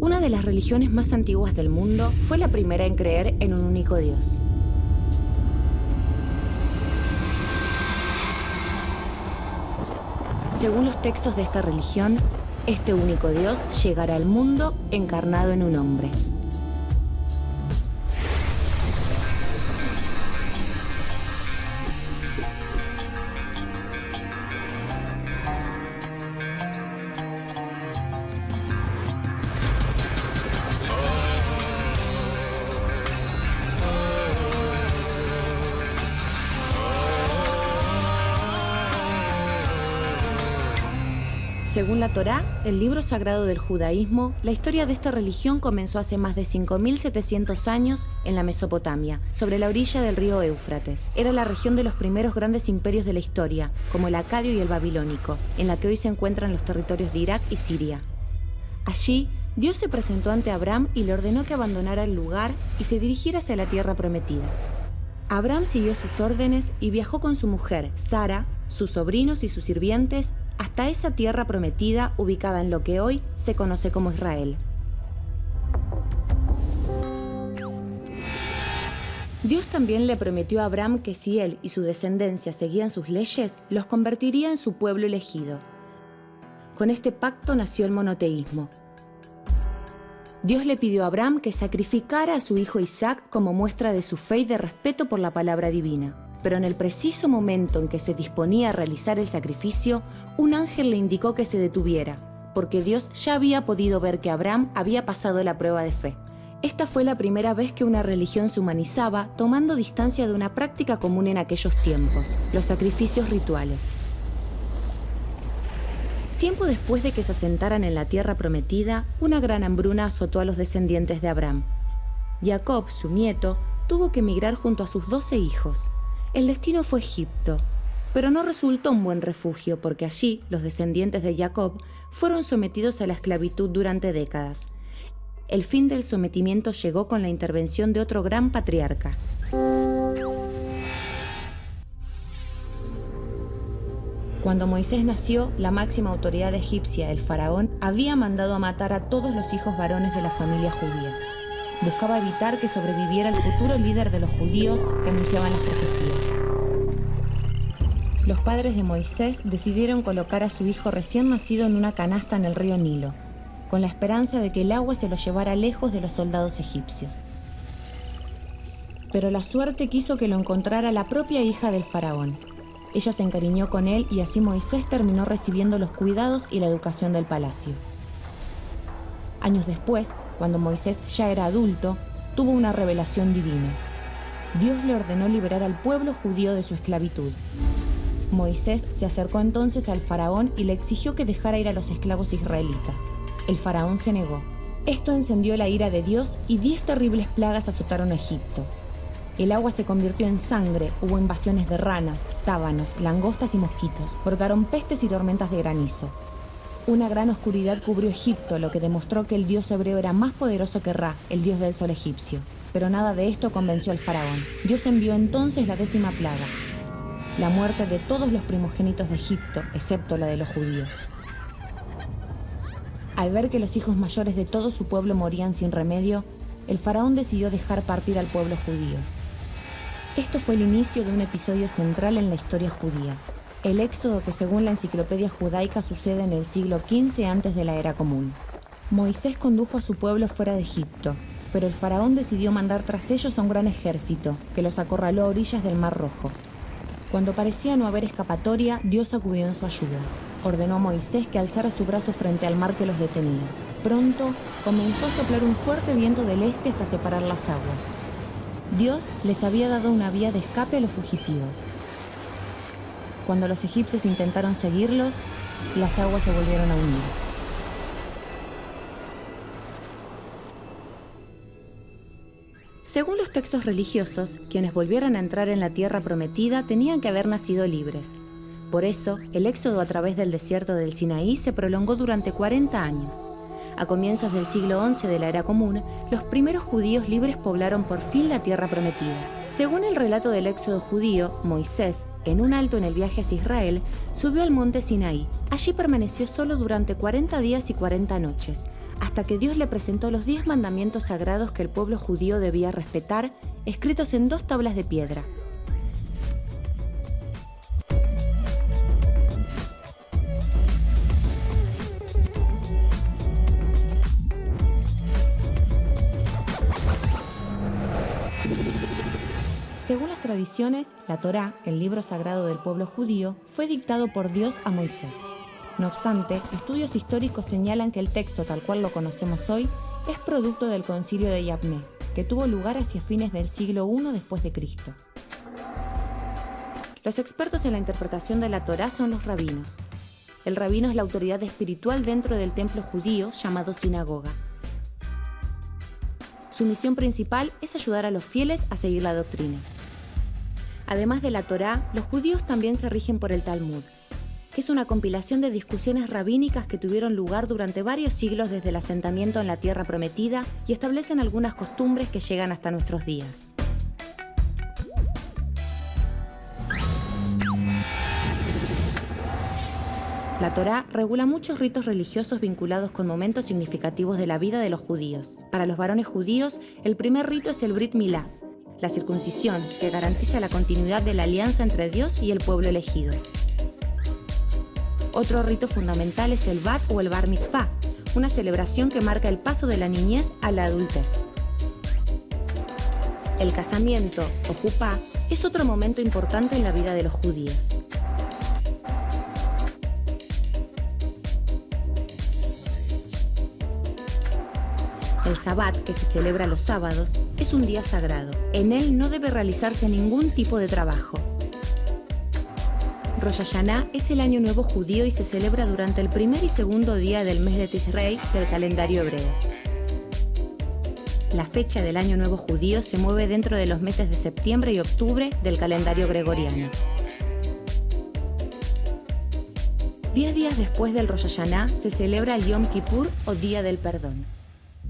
Una de las religiones más antiguas del mundo fue la primera en creer en un único Dios. Según los textos de esta religión, este único Dios llegará al mundo encarnado en un hombre. Según la Torá, el libro sagrado del judaísmo, la historia de esta religión comenzó hace más de 5.700 años en la Mesopotamia, sobre la orilla del río Éufrates. Era la región de los primeros grandes imperios de la historia, como el acadio y el babilónico, en la que hoy se encuentran los territorios de Irak y Siria. Allí, Dios se presentó ante Abraham y le ordenó que abandonara el lugar y se dirigiera hacia la tierra prometida. Abraham siguió sus órdenes y viajó con su mujer, Sara, sus sobrinos y sus sirvientes, hasta esa tierra prometida ubicada en lo que hoy se conoce como Israel. Dios también le prometió a Abraham que si él y su descendencia seguían sus leyes, los convertiría en su pueblo elegido. Con este pacto nació el monoteísmo. Dios le pidió a Abraham que sacrificara a su hijo Isaac como muestra de su fe y de respeto por la palabra divina. Pero en el preciso momento en que se disponía a realizar el sacrificio, un ángel le indicó que se detuviera, porque Dios ya había podido ver que Abraham había pasado la prueba de fe. Esta fue la primera vez que una religión se humanizaba, tomando distancia de una práctica común en aquellos tiempos, los sacrificios rituales. Tiempo después de que se asentaran en la tierra prometida, una gran hambruna azotó a los descendientes de Abraham. Jacob, su nieto, tuvo que emigrar junto a sus 12 hijos. El destino fue Egipto, pero no resultó un buen refugio porque allí los descendientes de Jacob fueron sometidos a la esclavitud durante décadas. El fin del sometimiento llegó con la intervención de otro gran patriarca. Cuando Moisés nació, la máxima autoridad egipcia, el faraón, había mandado a matar a todos los hijos varones de las familias judías. Buscaba evitar que sobreviviera el futuro líder de los judíos que anunciaban las profecías. Los padres de Moisés decidieron colocar a su hijo recién nacido en una canasta en el río Nilo, con la esperanza de que el agua se lo llevara lejos de los soldados egipcios. Pero la suerte quiso que lo encontrara la propia hija del faraón. Ella se encariñó con él y así Moisés terminó recibiendo los cuidados y la educación del palacio. Años después, cuando Moisés ya era adulto, tuvo una revelación divina. Dios le ordenó liberar al pueblo judío de su esclavitud. Moisés se acercó entonces al faraón y le exigió que dejara ir a los esclavos israelitas. El faraón se negó. Esto encendió la ira de Dios y 10 terribles plagas azotaron a Egipto. El agua se convirtió en sangre, hubo invasiones de ranas, tábanos, langostas y mosquitos, brotaron pestes y tormentas de granizo. Una gran oscuridad cubrió Egipto, lo que demostró que el dios hebreo era más poderoso que Ra, el dios del sol egipcio. Pero nada de esto convenció al faraón. Dios envió entonces la 10ª plaga, la muerte de todos los primogénitos de Egipto, excepto la de los judíos. Al ver que los hijos mayores de todo su pueblo morían sin remedio, el faraón decidió dejar partir al pueblo judío. Esto fue el inicio de un episodio central en la historia judía. El éxodo que según la enciclopedia judaica sucede en el siglo XV antes de la era común. Moisés condujo a su pueblo fuera de Egipto, pero el faraón decidió mandar tras ellos a un gran ejército, que los acorraló a orillas del Mar Rojo. Cuando parecía no haber escapatoria, Dios acudió en su ayuda. Ordenó a Moisés que alzara su brazo frente al mar que los detenía. Pronto comenzó a soplar un fuerte viento del este hasta separar las aguas. Dios les había dado una vía de escape a los fugitivos. Cuando los egipcios intentaron seguirlos, las aguas se volvieron a unir. Según los textos religiosos, quienes volvieran a entrar en la tierra prometida tenían que haber nacido libres. Por eso, el éxodo a través del desierto del Sinaí se prolongó durante 40 años. A comienzos del siglo XI de la era común, los primeros judíos libres poblaron por fin la tierra prometida. Según el relato del éxodo judío, Moisés, en un alto en el viaje hacia Israel, subió al monte Sinaí. Allí permaneció solo durante 40 días y 40 noches, hasta que Dios le presentó los 10 mandamientos sagrados que el pueblo judío debía respetar, escritos en 2 tablas de piedra. Según las tradiciones, la Torá, el libro sagrado del pueblo judío, fue dictado por Dios a Moisés. No obstante, estudios históricos señalan que el texto tal cual lo conocemos hoy es producto del concilio de Yavne, que tuvo lugar hacia fines del siglo I después de Cristo. Los expertos en la interpretación de la Torá son los rabinos. El rabino es la autoridad espiritual dentro del templo judío llamado sinagoga. Su misión principal es ayudar a los fieles a seguir la doctrina. Además de la Torá, los judíos también se rigen por el Talmud, que es una compilación de discusiones rabínicas que tuvieron lugar durante varios siglos desde el asentamiento en la Tierra Prometida y establecen algunas costumbres que llegan hasta nuestros días. La Torá regula muchos ritos religiosos vinculados con momentos significativos de la vida de los judíos. Para los varones judíos, el primer rito es el Brit Milá, la circuncisión, que garantiza la continuidad de la alianza entre Dios y el pueblo elegido. Otro rito fundamental es el Bat o el Bar Mitzvah, una celebración que marca el paso de la niñez a la adultez. El casamiento, o jupá, es otro momento importante en la vida de los judíos. El Sabbat, que se celebra los sábados, es un día sagrado. En él no debe realizarse ningún tipo de trabajo. Rosh Hashanah es el año nuevo judío y se celebra durante el primer y segundo día del mes de Tishrei del calendario hebreo. La fecha del año nuevo judío se mueve dentro de los meses de septiembre y octubre del calendario gregoriano. 10 días después del Rosh Hashanah se celebra el Yom Kippur o Día del Perdón.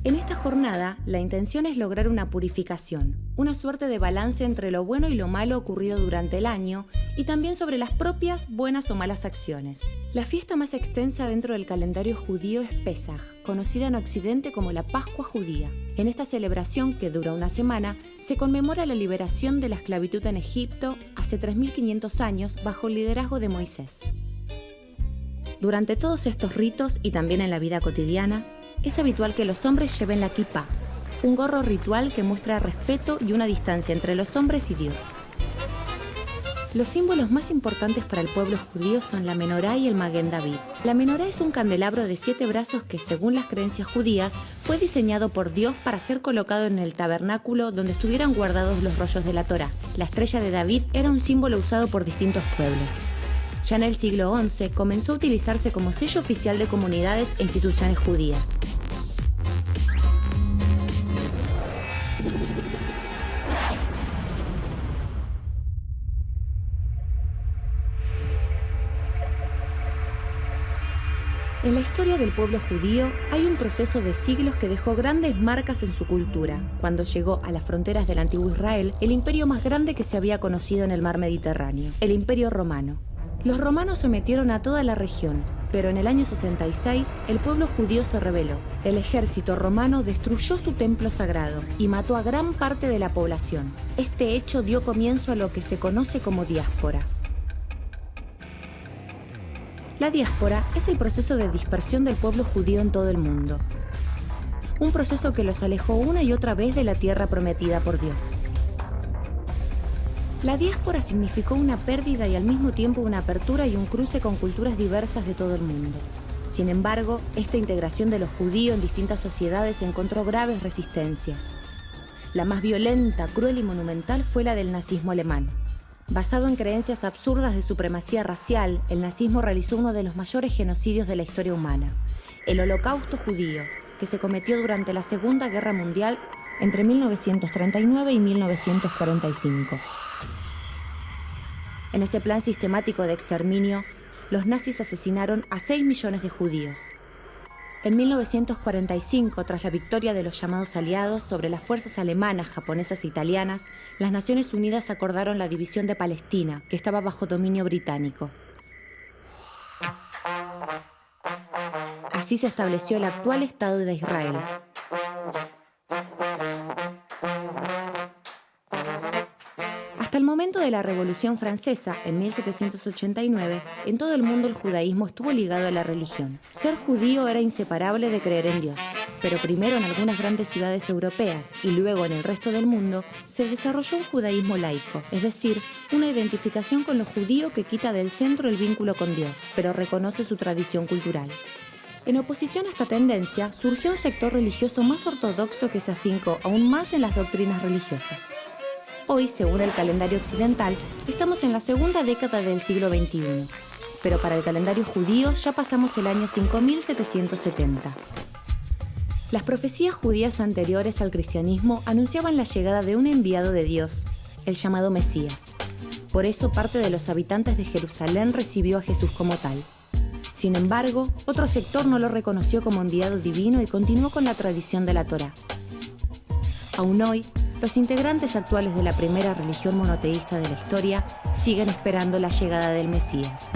En esta jornada, la intención es lograr una purificación, una suerte de balance entre lo bueno y lo malo ocurrido durante el año y también sobre las propias buenas o malas acciones. La fiesta más extensa dentro del calendario judío es Pesaj, conocida en Occidente como la Pascua Judía. En esta celebración, que dura una semana, se conmemora la liberación de la esclavitud en Egipto hace 3.500 años bajo el liderazgo de Moisés. Durante todos estos ritos y también en la vida cotidiana, es habitual que los hombres lleven la kipá, un gorro ritual que muestra respeto y una distancia entre los hombres y Dios. Los símbolos más importantes para el pueblo judío son la menorá y el Maguen David. La menorá es un candelabro de 7 brazos que, según las creencias judías, fue diseñado por Dios para ser colocado en el tabernáculo donde estuvieran guardados los rollos de la Torá. La estrella de David era un símbolo usado por distintos pueblos. Ya en el siglo XI comenzó a utilizarse como sello oficial de comunidades e instituciones judías. En la historia del pueblo judío hay un proceso de siglos que dejó grandes marcas en su cultura, cuando llegó a las fronteras del antiguo Israel el imperio más grande que se había conocido en el mar Mediterráneo, el Imperio Romano. Los romanos sometieron a toda la región, pero en el año 66 el pueblo judío se rebeló. El ejército romano destruyó su templo sagrado y mató a gran parte de la población. Este hecho dio comienzo a lo que se conoce como diáspora. La diáspora es el proceso de dispersión del pueblo judío en todo el mundo. Un proceso que los alejó una y otra vez de la tierra prometida por Dios. La diáspora significó una pérdida y al mismo tiempo una apertura y un cruce con culturas diversas de todo el mundo. Sin embargo, esta integración de los judíos en distintas sociedades encontró graves resistencias. La más violenta, cruel y monumental fue la del nazismo alemán. Basado en creencias absurdas de supremacía racial, el nazismo realizó uno de los mayores genocidios de la historia humana, el Holocausto judío, que se cometió durante la Segunda Guerra Mundial entre 1939 y 1945. En ese plan sistemático de exterminio, los nazis asesinaron a 6 millones de judíos. En 1945, tras la victoria de los llamados aliados sobre las fuerzas alemanas, japonesas e italianas, las Naciones Unidas acordaron la división de Palestina, que estaba bajo dominio británico. Así se estableció el actual Estado de Israel. Hasta el momento de la Revolución Francesa, en 1789, en todo el mundo el judaísmo estuvo ligado a la religión. Ser judío era inseparable de creer en Dios. Pero primero en algunas grandes ciudades europeas y luego en el resto del mundo se desarrolló un judaísmo laico, es decir, una identificación con lo judío que quita del centro el vínculo con Dios, pero reconoce su tradición cultural. En oposición a esta tendencia, surgió un sector religioso más ortodoxo que se afincó aún más en las doctrinas religiosas. Hoy, según el calendario occidental, estamos en la segunda década del siglo XXI, pero para el calendario judío ya pasamos el año 5770. Las profecías judías anteriores al cristianismo anunciaban la llegada de un enviado de Dios, el llamado Mesías. Por eso parte de los habitantes de Jerusalén recibió a Jesús como tal. Sin embargo, otro sector no lo reconoció como enviado divino y continuó con la tradición de la Torá. Aún hoy, los integrantes actuales de la primera religión monoteísta de la historia siguen esperando la llegada del Mesías.